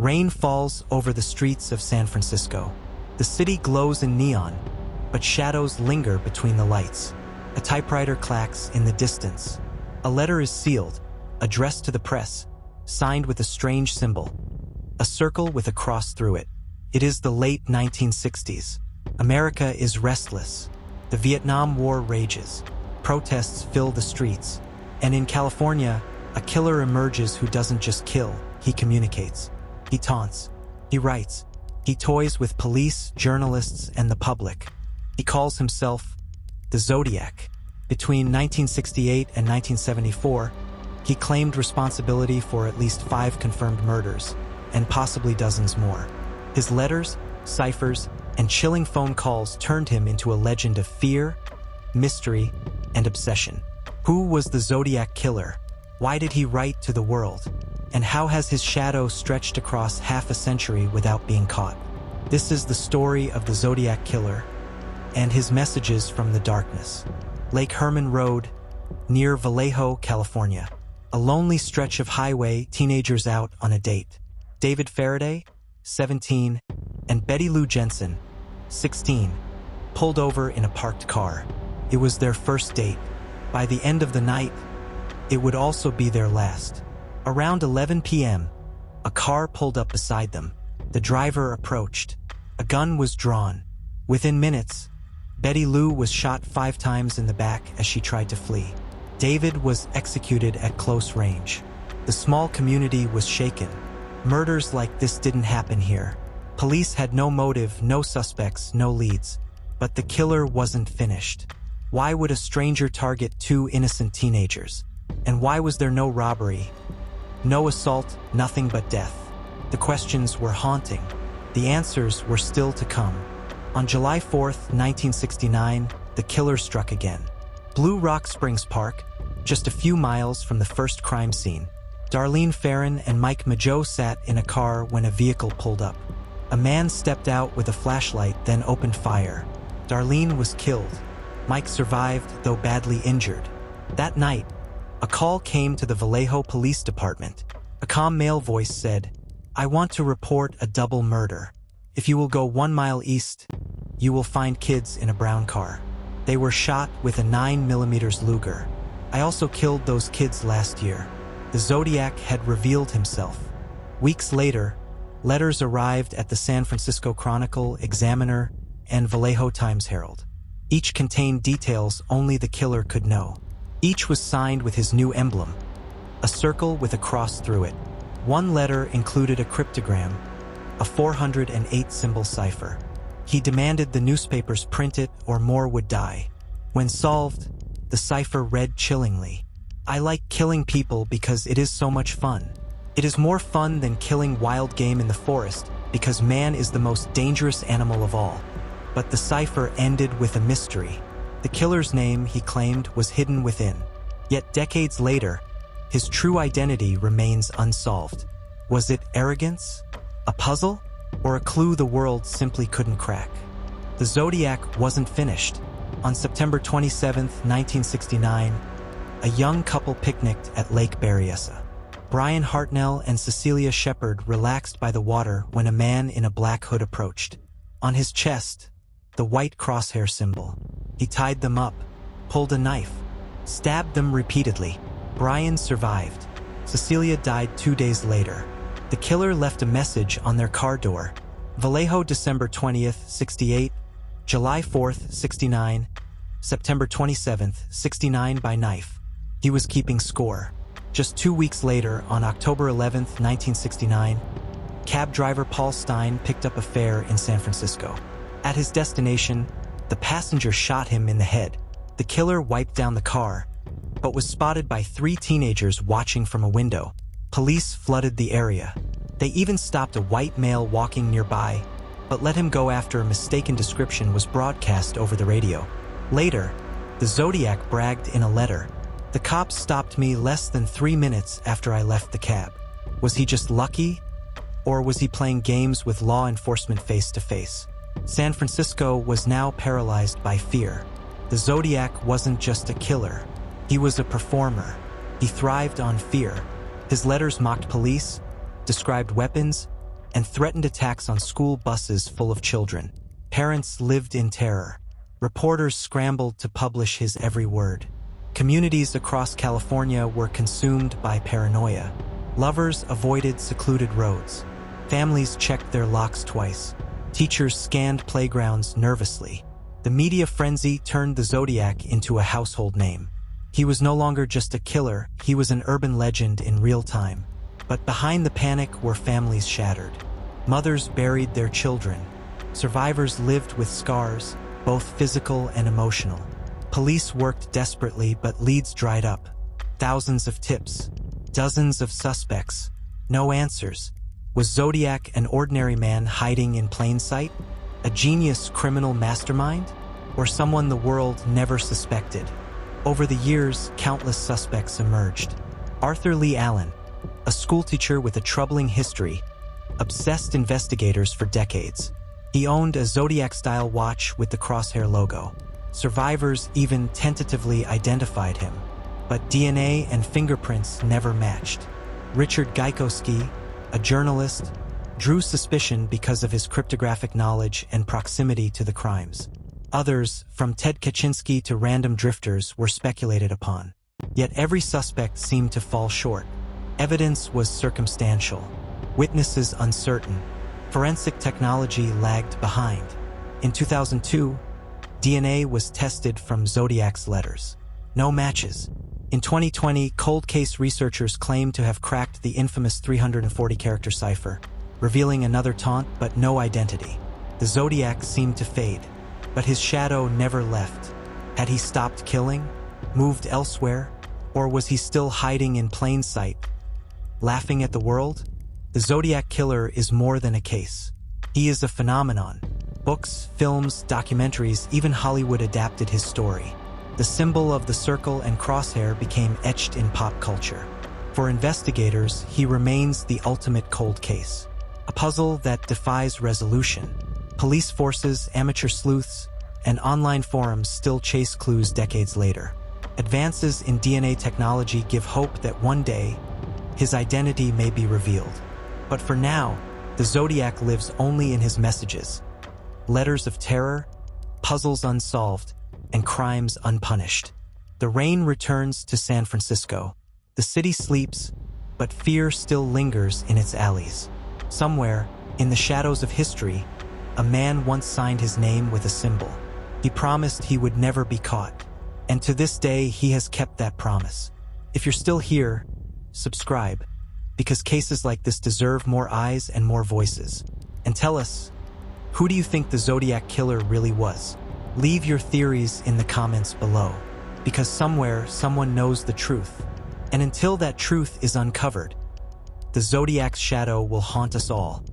Rain falls over the streets of San Francisco. The city glows in neon, but shadows linger between the lights. A typewriter clacks in the distance. A letter is sealed, addressed to the press, signed with a strange symbol, a circle with a cross through it. It is the late 1960s. America is restless. The Vietnam War rages. Protests fill the streets. And in California, a killer emerges who doesn't just kill, he communicates. He taunts. He writes. He toys with police, journalists, and the public. He calls himself the Zodiac. Between 1968 and 1974, he claimed responsibility for at least 5 confirmed murders, and possibly dozens more. His letters, ciphers, and chilling phone calls turned him into a legend of fear, mystery, and obsession. Who was the Zodiac Killer? Why did he write to the world? And how has his shadow stretched across half a century without being caught? This is the story of the Zodiac Killer and his messages from the darkness. Lake Herman Road, near Vallejo, California. A lonely stretch of highway, teenagers out on a date. David Faraday, 17, and Betty Lou Jensen, 16, pulled over in a parked car. It was their first date. By the end of the night, it would also be their last. Around 11 p.m., a car pulled up beside them. The driver approached. A gun was drawn. Within minutes, Betty Lou was shot 5 times in the back as she tried to flee. David was executed at close range. The small community was shaken. Murders like this didn't happen here. Police had no motive, no suspects, no leads. But the killer wasn't finished. Why would a stranger target 2 innocent teenagers? And why was there no robbery? No assault, nothing but death. The questions were haunting. The answers were still to come. On July 4th, 1969, the killer struck again. Blue Rock Springs Park, just a few miles from the first crime scene. Darlene Ferrin and Mike Mageau sat in a car when a vehicle pulled up. A man stepped out with a flashlight, then opened fire. Darlene was killed. Mike survived, though badly injured. That night, a call came to the Vallejo Police Department. A calm male voice said, "I want to report a double murder. If you will go 1 mile east, you will find kids in a brown car. They were shot with a 9mm Luger. I also killed those kids last year." The Zodiac had revealed himself. Weeks later, letters arrived at the San Francisco Chronicle, Examiner, and Vallejo Times-Herald. Each contained details only the killer could know. Each was signed with his new emblem, a circle with a cross through it. One letter included a cryptogram, a 408-symbol cipher. He demanded the newspapers print it or more would die. When solved, the cipher read chillingly, "I like killing people because it is so much fun. It is more fun than killing wild game in the forest because man is the most dangerous animal of all." But the cipher ended with a mystery. The killer's name, he claimed, was hidden within. Yet decades later, his true identity remains unsolved. Was it arrogance? A puzzle? Or a clue the world simply couldn't crack? The Zodiac wasn't finished. On September 27, 1969, a young couple picnicked at Lake Berryessa. Brian Hartnell and Cecilia Shepard relaxed by the water when a man in a black hood approached. On his chest, the white crosshair symbol. He tied them up, pulled a knife, stabbed them repeatedly. Brian survived. Cecilia died 2 days later. The killer left a message on their car door. Vallejo, December 20th, 68, July 4th, 69, September 27th, 69 by knife. He was keeping score. Just 2 weeks later, on October 11th, 1969, cab driver Paul Stein picked up a fare in San Francisco. At his destination, the passenger shot him in the head. The killer wiped down the car, but was spotted by 3 teenagers watching from a window. Police flooded the area. They even stopped a white male walking nearby, but let him go after a mistaken description was broadcast over the radio. Later, the Zodiac bragged in a letter, "The cops stopped me less than 3 minutes after I left the cab." Was he just lucky? Or was he playing games with law enforcement face to face? San Francisco was now paralyzed by fear. The Zodiac wasn't just a killer. He was a performer. He thrived on fear. His letters mocked police, described weapons, and threatened attacks on school buses full of children. Parents lived in terror. Reporters scrambled to publish his every word. Communities across California were consumed by paranoia. Lovers avoided secluded roads. Families checked their locks twice. Teachers scanned playgrounds nervously. The media frenzy turned the Zodiac into a household name. He was no longer just a killer, he was an urban legend in real time. But behind the panic were families shattered. Mothers buried their children. Survivors lived with scars, both physical and emotional. Police worked desperately, but leads dried up. Thousands of tips, dozens of suspects, no answers. Was Zodiac an ordinary man hiding in plain sight? A genius criminal mastermind? Or someone the world never suspected? Over the years, countless suspects emerged. Arthur Lee Allen, a schoolteacher with a troubling history, obsessed investigators for decades. He owned a Zodiac-style watch with the crosshair logo. Survivors even tentatively identified him, but DNA and fingerprints never matched. Richard Gajkowski, a journalist, drew suspicion because of his cryptographic knowledge and proximity to the crimes. Others, from Ted Kaczynski to random drifters, were speculated upon. Yet every suspect seemed to fall short. Evidence was circumstantial, witnesses uncertain. Forensic technology lagged behind. In 2002, DNA was tested from Zodiac's letters. No matches. In 2020, cold case researchers claimed to have cracked the infamous 340-character cipher, revealing another taunt but no identity. The Zodiac seemed to fade, but his shadow never left. Had he stopped killing, moved elsewhere, or was he still hiding in plain sight, laughing at the world? The Zodiac Killer is more than a case. He is a phenomenon. Books, films, documentaries, even Hollywood adapted his story. The symbol of the circle and crosshair became etched in pop culture. For investigators, he remains the ultimate cold case, a puzzle that defies resolution. Police forces, amateur sleuths, and online forums still chase clues decades later. Advances in DNA technology give hope that one day, his identity may be revealed. But for now, the Zodiac lives only in his messages. Letters of terror, puzzles unsolved, and crimes unpunished. The rain returns to San Francisco. The city sleeps, but fear still lingers in its alleys. Somewhere, in the shadows of history, a man once signed his name with a symbol. He promised he would never be caught. And to this day, he has kept that promise. If you're still here, subscribe, because cases like this deserve more eyes and more voices. And tell us, who do you think the Zodiac Killer really was? Leave your theories in the comments below, because somewhere someone knows the truth. And until that truth is uncovered, the Zodiac's shadow will haunt us all.